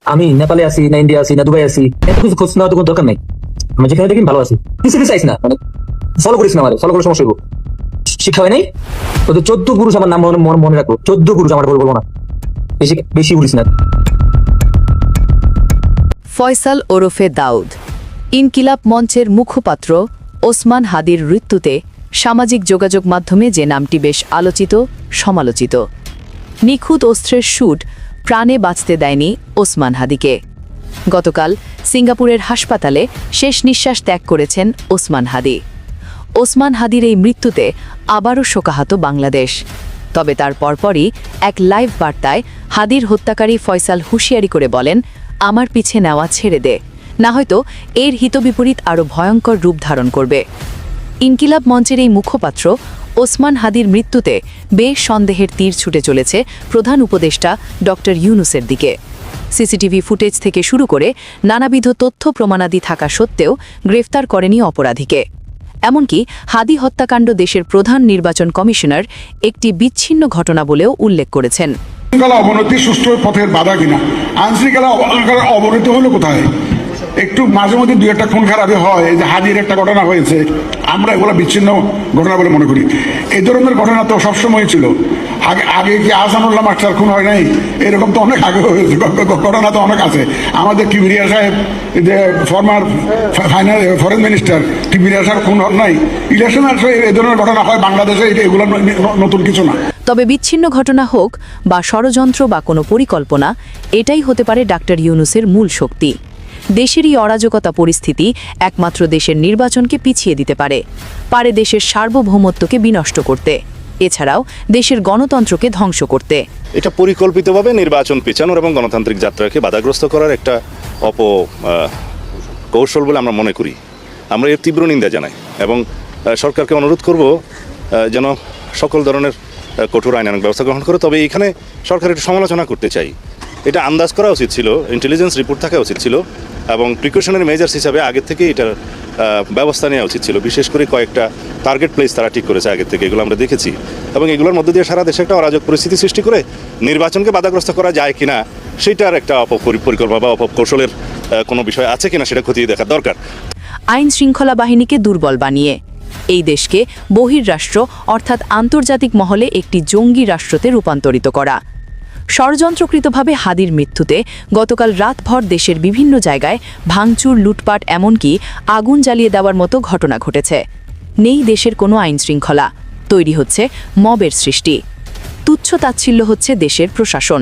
আমি নেপালে আছি না ইন্ডিয়া আছি না দুবাই আছি, এত কিছু খোঁজ নেওয়ার তো কোনো দরকার নাই। আমি যেখানে দেখি ভালো আছি, কিছু কিছু আইস না, মানে ফলো করিস না, আমার ফলো করে সমস্যা হইব। শিক্ষা হয় নাই তোদের 14 পুরুষ, আমার নাম মনে রাখবো, 14 পুরুষ আমার বলবো না, বেশি বেশি উড়িস না। ফয়সাল ওরফে দাউদ ইনকিলাব মঞ্চের মুখপাত্র ওসমান হাদির মৃত্যুতে সামাজিক যোগাযোগ মাধ্যমে যে নামটি বেশ আলোচিত সমালোচিত। নিখুঁত অস্ত্রের শুট প্রাণে বাঁচতে দেয়নি ওসমান হাদিকে। গতকাল সিঙ্গাপুরের হাসপাতালে শেষ নিঃশ্বাস ত্যাগ করেছেন ওসমান হাদি। ওসমান হাদির এই মৃত্যুতে আবারও শোকাহত বাংলাদেশ। তবে তার পরপরই এক লাইভ বার্তায় হাদির হত্যাকারী ফয়সাল হুঁশিয়ারি করে বলেন, আমার পিছে নেওয়া ছেড়ে দে, না হয়তো এর হিতবিপরীত আরও ভয়ঙ্কর রূপ ধারণ করবে। ইনকিলাব মঞ্চের এই মুখপাত্র ওসমান হাদির মৃত্যুতে বেশ সন্দেহের তীর ছুটে চলেছে প্রধান উপদেষ্টা ডক্টর ইউনূসের দিকে। সিসিটিভি ফুটেজ থেকে শুরু করে নানাবিধ তথ্য প্রমাণাদি থাকা সত্ত্বেও গ্রেফতার করেনি অপরাধীকে। এমনকি হাদি হত্যাকাণ্ড দেশের প্রধান নির্বাচন কমিশনার একটি বিচ্ছিন্ন ঘটনা বলেও উল্লেখ করেছেন। আইনশৃঙ্খলা অবনতি সুষ্ঠু পথের বাধা কিনা? আইনশৃঙ্খলা অবনতি হলো কোথায়? একটু মাঝে মধ্যে দুই একটা খুন খারাপি হয়, এই যে হাজির একটা ঘটনা হয়েছে, আমরা এগুলো বিচ্ছিন্ন ঘটনা বলে মনে করি। এই ধরনের ঘটনা তো সবসময় ছিল। আগে কি আহসানুল্লাহ মাস্টার খুন হয় নাই? এরকম তো অনেক আগে হয়েছে, ঘটনা তো অনেক আছে। আমাদের কিবরিয়া সাহেব, যে ফরমার ফরেন মিনিস্টার, কিবরিয়া সাহেব খুন হন নাই? ইলেকশন আসলে এই ধরনের ঘটনা হয় বাংলাদেশে, এগুলো নতুন কিছু না। তবে বিচ্ছিন্ন ঘটনা হোক বা ষড়যন্ত্র বা কোনো পরিকল্পনা, এটাই হতে পারে ডাক্তার ইউনূসের মূল শক্তি। দেশেরই অরাজকতা পরিস্থিতি একমাত্র দেশের নির্বাচনকে পিছিয়ে দিতে পারে দেশের সার্বভৌমত্বকে বিনষ্ট করতে, এছাড়াও দেশের গণতন্ত্রকে ধ্বংস করতে। এটা পরিকল্পিতভাবে নির্বাচন পেছানোর এবং গণতান্ত্রিক যাত্রাকে বাধাগ্রস্ত করার একটা কৌশল বলে আমরা মনে করি। আমরা এর তীব্র নিন্দা জানাই এবং সরকারকে অনুরোধ করব যেন সকল ধরনের কঠোর আইনানুগ ব্যবস্থা গ্রহণ করে। তবে এখানে সরকার একটু সমালোচনা করতে চাই। এটা আন্দাজ করা উচিত ছিল, ইন্টেলিজেন্স রিপোর্ট থাকা উচিত ছিল এবং প্রিকশনারি মেজার্স হিসাবে আগে থেকে এটার ব্যবস্থা নেওয়া উচিত ছিল। বিশেষ করে কয়েকটা টার্গেট প্লেস তারা ঠিক করেছে আগে থেকে, এগুলো আমরা দেখেছি এবং এগুলোর মধ্যে দিয়ে সারা দেশে একটা অরাজক পরিস্থিতি সৃষ্টি করে নির্বাচনকে বাধাগ্রস্ত করা যায় কিনা সেটার একটা পরিকল্পনা বা অপকৌশলের কোনো বিষয় আছে কিনা সেটা খতিয়ে দেখার দরকার। আইন শৃঙ্খলা বাহিনীকে দুর্বল বানিয়ে এই দেশকে বহির্রাষ্ট্র অর্থাৎ আন্তর্জাতিক মহলে একটি জঙ্গি রাষ্ট্রতে রূপান্তরিত করা। ষড়যন্ত্রকৃতভাবে হাদির মৃত্যুতে গতকাল রাতভর দেশের বিভিন্ন জায়গায় ভাঙচুর, লুটপাট, এমনকি আগুন জ্বালিয়ে দেওয়ার মতো ঘটনা ঘটেছে। নেই দেশের কোনো আইনশৃঙ্খলা, তৈরি হচ্ছে মবের সৃষ্টি। তুচ্ছ তাচ্ছিল্য হচ্ছে দেশের প্রশাসন।